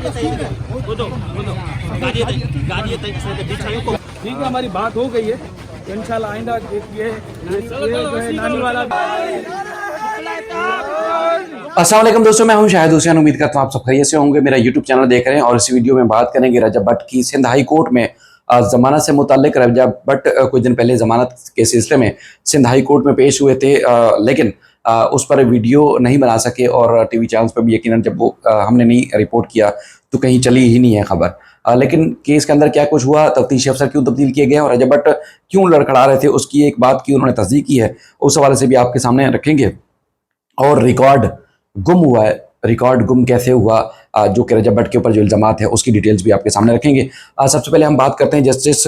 ठीक है, हमारी बात हो गई है। इंशाल्लाह आइंदा ये नानी वाला। अस्सलाम वालेकुम दोस्तों, मैं हूं शाहिद हुसैन। उम्मीद करता हूं आप सब खैरियत से होंगे। मेरा यूट्यूब चैनल देख रहे हैं और इस वीडियो में बात करेंगे रजब भट्ट की। सिंध हाई कोर्ट में जमानत से मुताल्लिक रजब भट्ट कुछ दिन पहले जमानत के सिलसिले में सिंध हाई कोर्ट में पेश हुए थे, लेकिन उस पर वीडियो नहीं बना सके और टीवी चैनल्स पर भी यकीनन जब वो हमने नहीं रिपोर्ट किया तो कहीं चली ही नहीं है खबर। लेकिन केस के अंदर क्या कुछ हुआ, तफ्तीशी अफसर क्यों तब्दील किए गए और रजब भट्ट क्यों लड़खड़ा रहे थे, उसकी एक बात की उन्होंने तस्दीक की है, उस हवाले से भी आपके सामने रखेंगे। और रिकॉर्ड गुम हुआ है, रिकॉर्ड गुम कैसे हुआ, जो कि रजब भट्ट के ऊपर जो इल्ज़ामात है उसकी डिटेल्स भी आपके सामने रखेंगे। सबसे पहले हम बात करते हैं जस्टिस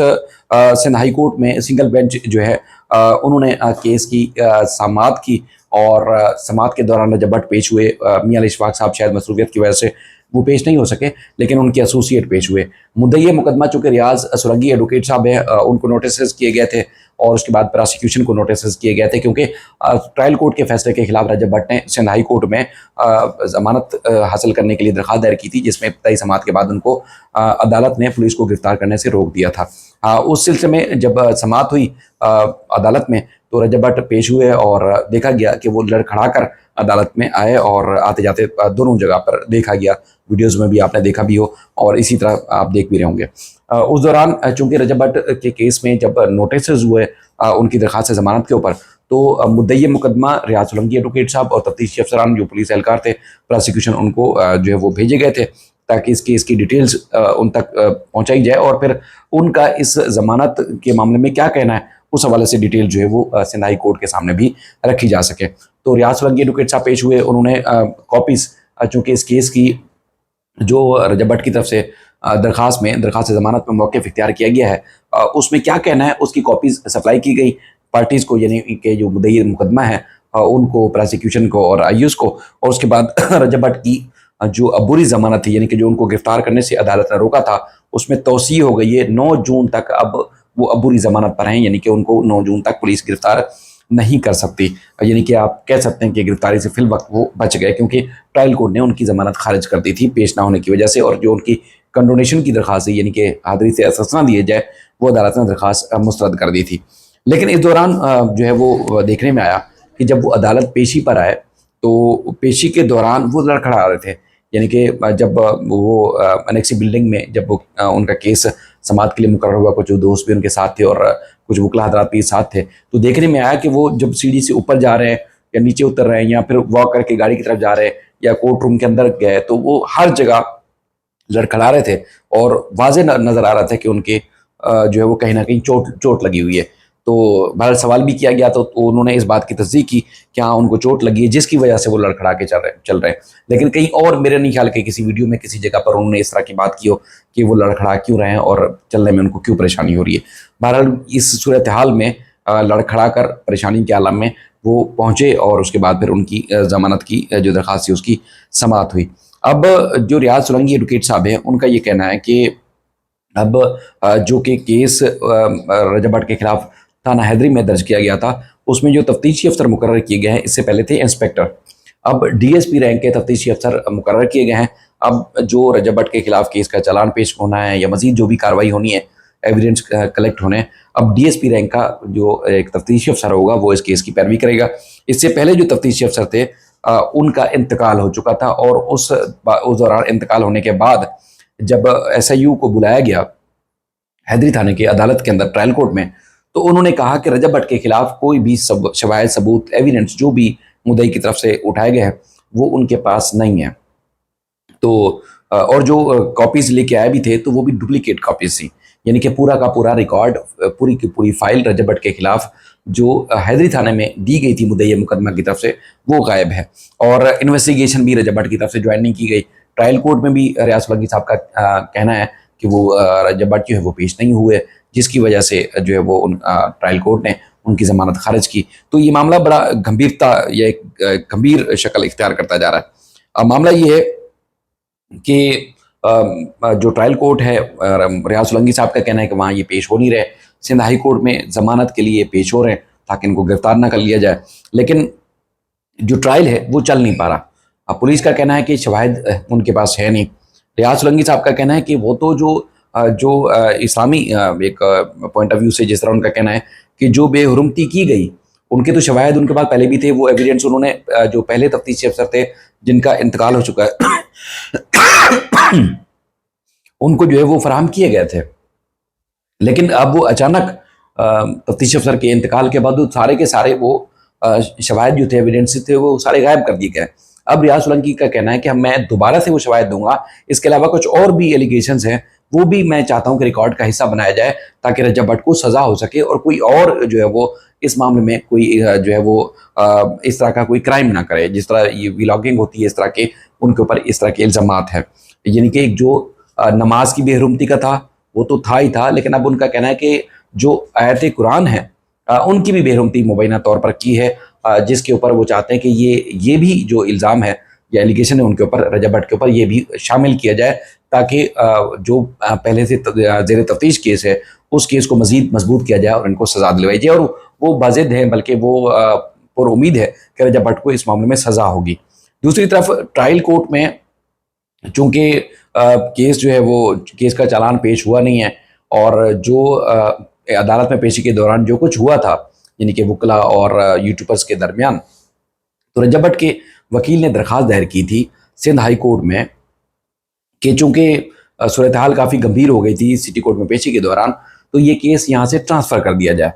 सिंध हाई कोर्ट में सिंगल बेंच जो है, उन्होंने केस की समाअत की और समाअत के दौरान रजब भट्ट पेश हुए। मियां अली इशफाक साहब शायद मसरूफियत की वजह से वो पेश नहीं हो सके, लेकिन उनके एसोसिएट पेश हुए। मुद्दई मुकदमा चूँकि रियाज सुरंगी एडवोकेट साहब है, उनको नोटिस किए गए थे और उसके बाद प्रोसिक्यूशन को नोटिस किए गए थे, क्योंकि ट्रायल कोर्ट के फैसले के खिलाफ रजब भट्ट ने सिंध हाई कोर्ट में जमानत हासिल करने के लिए दरख्वास्त दायर की थी, जिसमें इब्तदाई समाअत के बाद उनको अदालत ने पुलिस को गिरफ्तार करने से रोक दिया था। उस सिलसिले में जब समाअत हुई अदालत में तो रजब भट्ट पेश हुए और देखा गया कि वो लड़खड़ा कर अदालत में आए और आते जाते दोनों जगह पर देखा गया। वीडियोज़ में भी आपने देखा भी हो और इसी तरह आप देख भी रहे होंगे। उस दौरान चूंकि रजब भट्ट के केस में जब नोटिस हुए उनकी दरख्वास्त जमानत के ऊपर, तो मुद्दई मुकदमा रियाज सोलंकी एडवोकेट साहब और तफ्तीशी अफसरान जो पुलिस एहलकार थे, प्रोसिक्यूशन, उनको जो है वो भेजे गए थे ताकि इस केस की डिटेल्स उन तक पहुंचाई जाए और फिर उनका इस जमानत के मामले में क्या कहना है उस हवाले से डिटेल जो है वो सिंध हाई कोर्ट के सामने भी रखी जा सके। तो रियाज सोलंकी एडवोकेट साहब पेश हुए, उन्होंने कॉपीज़ चूँकि इस केस की जो रजब भट्ट की तरफ से दरख्वास्त जमानत में मौक़िफ़ इख्तियार किया गया है, उसमें क्या कहना है उसकी कॉपीज़ सप्लाई की गई पार्टीज़ को, यानी कि जो मुद्दई मुकदमा है उनको, प्रोसिक्यूशन को और आईयूज़ को। और उसके बाद रजब भट्ट की जो अबूरी ज़मानत थी, यानी कि जो उनको गिरफ्तार करने से अदालत ने रोका था, उसमें तौसीह हो गई है। 9 जून तक अब वो अबूरी ज़मानत पर हैं, यानी कि उनको 9 जून तक पुलिस गिरफ्तार नहीं कर सकती। यानी कि आप कह सकते हैं कि गिरफ्तारी से फिल वक्त वो बच गए, क्योंकि ट्रायल कोर्ट ने उनकी ज़मानत खारिज कर दी थी पेश ना होने की वजह से। और जो उनकी कंडोनेशन की दरख्वास्त है, यानी कि हादरी से अससना दिए जाए, वो अदालत ने दरख्वास्त मुस्तरद कर दी थी। लेकिन इस दौरान जो है वो देखने में आया कि जब वो अदालत पेशी पर आए तो पेशी के दौरान वो लड़खड़ा रहे थे। यानी कि जब वो अनेक्सी बिल्डिंग में जब उनका केस समाअत के लिए मुकर्रर हुआ, कुछ दोस्त भी उनके साथ थे और कुछ वकला हज़रात भी साथ थे, तो देखने में आया कि वो जब सीढ़ी से ऊपर जा रहे हैं या नीचे उतर रहे हैं या फिर वॉक करके गाड़ी की तरफ जा रहे हैं या कोर्ट रूम के अंदर गए, तो वो हर जगह लड़खड़ा रहे थे और वाज़ेह नज़र आ रहा था कि उनके जो है वो कहीं ना कहीं चोट लगी हुई है। तो बहरहाल सवाल भी किया गया तो उन्होंने इस बात की तस्दीक की कि हाँ उनको चोट लगी है, जिसकी वजह से वो लड़खड़ा के चल रहे हैं। लेकिन कहीं और मेरे नहीं ख्याल कि किसी वीडियो में किसी जगह पर उन्होंने इस तरह की बात की हो कि वो लड़खड़ा क्यों रहे हैं और चलने में उनको क्यों परेशानी हो रही है। बहरहाल इस सूरत हाल में लड़खड़ा कर परेशानी के आलम में वो पहुँचे और उसके बाद फिर उनकी ज़मानत की जो दरख्वास्त थी उसकी समाअत हुई। अब जो रियाज सोलंकी एडवोकेट साहब हैं, उनका ये कहना है कि अब जो कि केस रजब भट्ट के खिलाफ थाना हैदरी में दर्ज किया गया था, उसमें जो तफ्तीशी अफसर मुकर्रर किए गए हैं, इससे पहले थे इंस्पेक्टर, अब डीएसपी रैंक के तफ्तीशी अफसर मुकर्रर किए गए हैं। अब जो रजब भट्ट के खिलाफ केस का चालान पेश होना है या मजीद जो भी कार्रवाई होनी है, एविडेंस कलेक्ट होने हैं, अब डीएसपी रैंक का जो एक तफ्तीशी अफसर होगा वो इस केस की पैरवी करेगा। इससे पहले जो तफ्तीशी अफसर थे उनका इंतकाल हो चुका था और उस दौरान इंतकाल होने के बाद जब एसआईयू को बुलाया गया हैदरी थाने के अदालत के अंदर ट्रायल कोर्ट में, तो उन्होंने कहा कि रजब भट्ट के खिलाफ कोई भी शवाहिद सबूत एविडेंस जो भी मुद्दई की तरफ से उठाए गए हैं वो उनके पास नहीं है। तो और जो कॉपीज़ लेके आए भी थे तो वो भी डुप्लीकेट कॉपीज़ थी, यानी कि पूरा का पूरा रिकॉर्ड, पूरी की पूरी फाइल रजब भट्ट के खिलाफ जो हैदरी थाने में दी गई थी मुद्दई मुकदमा की तरफ से वो गायब है। और इन्वेस्टिगेशन भी रजब भट्ट की तरफ से ज्वाइन नहीं की गई। ट्रायल कोर्ट में भी रियाज सोलंकी साहब का कहना है कि वो रजब भट्ट जो है वो पेश नहीं हुए, जिसकी वजह से जो है वो ट्रायल कोर्ट ने उनकी ज़मानत खारिज की। तो ये मामला बड़ा गंभीरता या एक गंभीर शक्ल इख्तियार करता जा रहा है। अब मामला ये है कि जो ट्रायल कोर्ट है, रियाज सोलंकी साहब का कहना है कि वहाँ ये पेश हो नहीं रहे, सिंध हाई कोर्ट में ज़मानत के लिए पेश हो रहे हैं ताकि इनको गिरफ्तार ना कर लिया जाए, लेकिन जो ट्रायल है वो चल नहीं पा रहा। अब पुलिस का कहना है कि शवाहिद उनके पास है नहीं, रियाज सोलंकी साहब का कहना है कि वो तो जो इस्लामी एक पॉइंट ऑफ व्यू से जिस तरह उनका कहना है कि जो बेहुरमती की गई, उनके तो शवाहिद उनके पास पहले भी थे, वो एविडेंस उन्होंने जो पहले तफ्तीशी अफसर थे जिनका इंतकाल हो चुका है उनको जो है वो फराहम किए गए थे। लेकिन अब वो अचानक तफ्तीशी अफसर के इंतकाल के बाद सारे के सारे वो शवाहिद जो थे, एविडेंसेस थे, वो सारे गायब कर दिए गए। अब रियाज सोलंकी का कहना है कि मैं दोबारा से वो शवाहिद दूंगा, इसके अलावा कुछ और भी एलिगेशंस हैं वो भी मैं चाहता हूं कि रिकॉर्ड का हिस्सा बनाया जाए ताकि रजब भट्ट को सजा हो सके और कोई और जो है वो इस मामले में कोई जो है वो इस तरह का कोई क्राइम ना करे। जिस तरह ये व्लॉगिंग होती है, इस तरह के उनके ऊपर इस तरह के इल्जामात हैं। यानी कि एक जो नमाज की बेहरुमती का था वो तो था ही था, लेकिन अब उनका कहना है कि जो आयत कुरान है उनकी भी बेहरुमती मुबैना तौर पर की है, जिसके ऊपर वो चाहते हैं कि ये भी जो इल्ज़ाम है या एलिगेशन है उनके ऊपर, रजब भट्ट के ऊपर, ये भी शामिल किया जाए ताकि जो पहले से ज़ेर तफ्तीश केस है उस केस को मज़ीद मजबूत किया जाए और इनको सज़ा दिलवाई जाए। और वो बाज़िद है, बल्कि वो पुर उम्मीद है कि रजब भट्ट को इस मामले में सज़ा होगी। दूसरी तरफ ट्रायल कोर्ट में चूँकि केस जो है वो केस का चालान पेश हुआ नहीं है और जो अदालत में पेशी के दौरान जो कुछ हुआ था यानी कि वकला और यूट्यूबर्स के दरमियान, तो रजब भट्ट के वकील ने दरख्वास्त दायर की थी सिंध हाई कोर्ट में कि चूँकि सूरत हाल काफ़ी गंभीर हो गई थी सिटी कोर्ट में पेशी के दौरान, तो ये केस यहाँ से ट्रांसफ़र कर दिया जाए।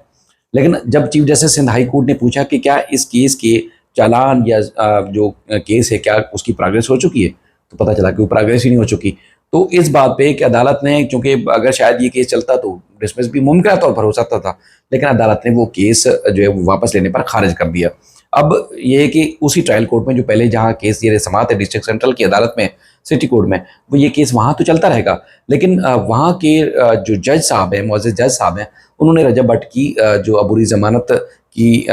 लेकिन जब chief justice Sindh high court ने पूछा कि क्या इस केस के चालान या जो केस है क्या उसकी प्रोग्रेस हो चुकी है, तो पता चला कि वो प्रोग्रेस ही नहीं हो चुकी। तो इस बात पे कि अदालत ने, क्योंकि अगर शायद ये केस चलता तो डिसमिस भी मुमकिन तौर पर हो सकता था, लेकिन अदालत ने वो केस जो है वो वापस लेने पर खारिज कर दिया। अब ये है कि उसी ट्रायल कोर्ट में जो पहले जहाँ केस ये समात है डिस्ट्रिक्ट सेंट्रल की अदालत में, सिटी कोर्ट में, वो ये केस वहाँ तो चलता रहेगा, लेकिन वहाँ के जो जज साहब हैं, मुअज़्ज़ज़ जज साहब हैं, उन्होंने रजब भट्ट की जो अबूरी ज़मानत की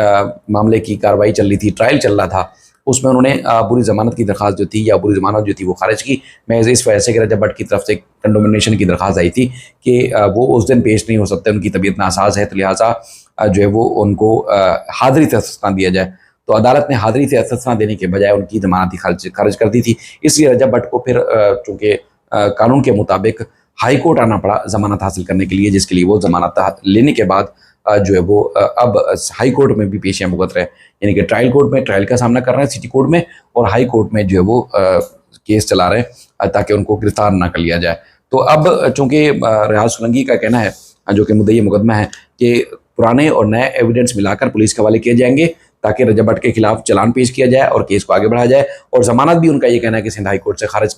मामले की कार्रवाई चल रही थी, ट्रायल चल रहा था, उसमें उन्होंने अबूरी ज़मानत की दरख्वास्त जो थी या अबूरी ज़मानत जो थी वो खारिज की। मैं इस वजह से कि रजब भट्ट की तरफ से कंडोमिनेशन की दरख्वास्त आई थी कि वो उस दिन पेश नहीं हो सकते, उनकी तबीयत नासाज है, तो लिहाजा जो है वो उनको हाज़िरी से इस्तिस्ना दिया जाए। तो अदालत ने हाज़िरी से इस्तिस्ना देने के बजाय उनकी ज़मानत ही खारिज कर दी थी। इसलिए रजब भट्ट को फिर चूँकि कानून के मुताबिक हाई कोर्ट आना पड़ा ज़मानत हासिल करने के लिए, जिसके लिए वो ज़मानत लेने के बाद जो है वो अब हाई कोर्ट में भी पेशियाँ भुगत रहे हैं। यानी कि ट्रायल कोर्ट में ट्रायल का सामना कर रहे हैं सिटी कोर्ट में, और हाई कोर्ट में जो है वो केस चला रहे हैं ताकि उनको गिरफ्तार ना कर लिया जाए। तो अब चूँकि रियाज सोलंकी का कहना है, जो कि मुद्दई मुकदमा है, कि पुराने और नए एविडेंस मिलाकर पुलिस के हवाले किए जाएंगे ताकि रजब भट्ट के खिलाफ चालान पेश किया जाए और केस को आगे बढ़ाया जाए, और ज़मानत भी उनका ये कहना है कि सिंध हाई कोर्ट से खारिज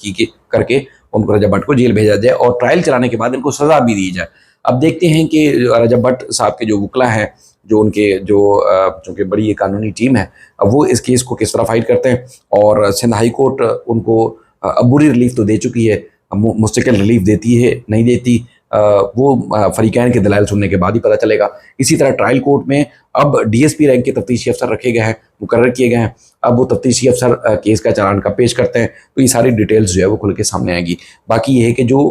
करके उनको रजब भट्ट को जेल भेजा जाए और ट्रायल चलाने के बाद इनको सज़ा भी दी जाए। अब देखते हैं कि रजब भट्ट साहब के जो वकला हैं, जो उनके जो चूँकि बड़ी कानूनी टीम है, अब वो इस केस को किस तरह फाइट करते हैं। और सिंध हाई कोर्ट उनको अबूरी रिलीफ तो दे चुकी है, मुस्तकिल रिलीफ देती है नहीं देती वो फरीकैन के दलाइल सुनने के बाद ही पता चलेगा। इसी तरह ट्रायल कोर्ट में अब DSP रैंक के तफ्तीशी अफसर रखे गए हैं, मुकर्रर किए गए हैं। अब वो तफ्तीशी अफसर केस का चालान कब पेश करते हैं, तो ये सारी डिटेल्स जो है वो खुल के सामने आएगी। बाकी ये है कि जो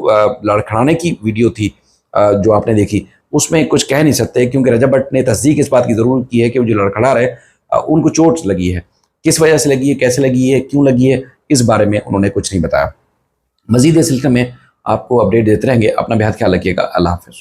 लड़खड़ाने की वीडियो थी जो आपने देखी, उसमें कुछ कह नहीं सकते, क्योंकि रजब भट्ट ने तस्दीक इस बात की ज़रूर की है कि वो जो लड़खड़ा रहे उनको चोट लगी है। किस वजह से लगी है, कैसे लगी है, क्यों लगी है, इस बारे में उन्होंने कुछ नहीं बताया। मज़ीद इस सिलसिले में आपको अपडेट देते रहेंगे। अपना बेहद ख्याल रखिएगा। अल्लाह हाफ़िज़।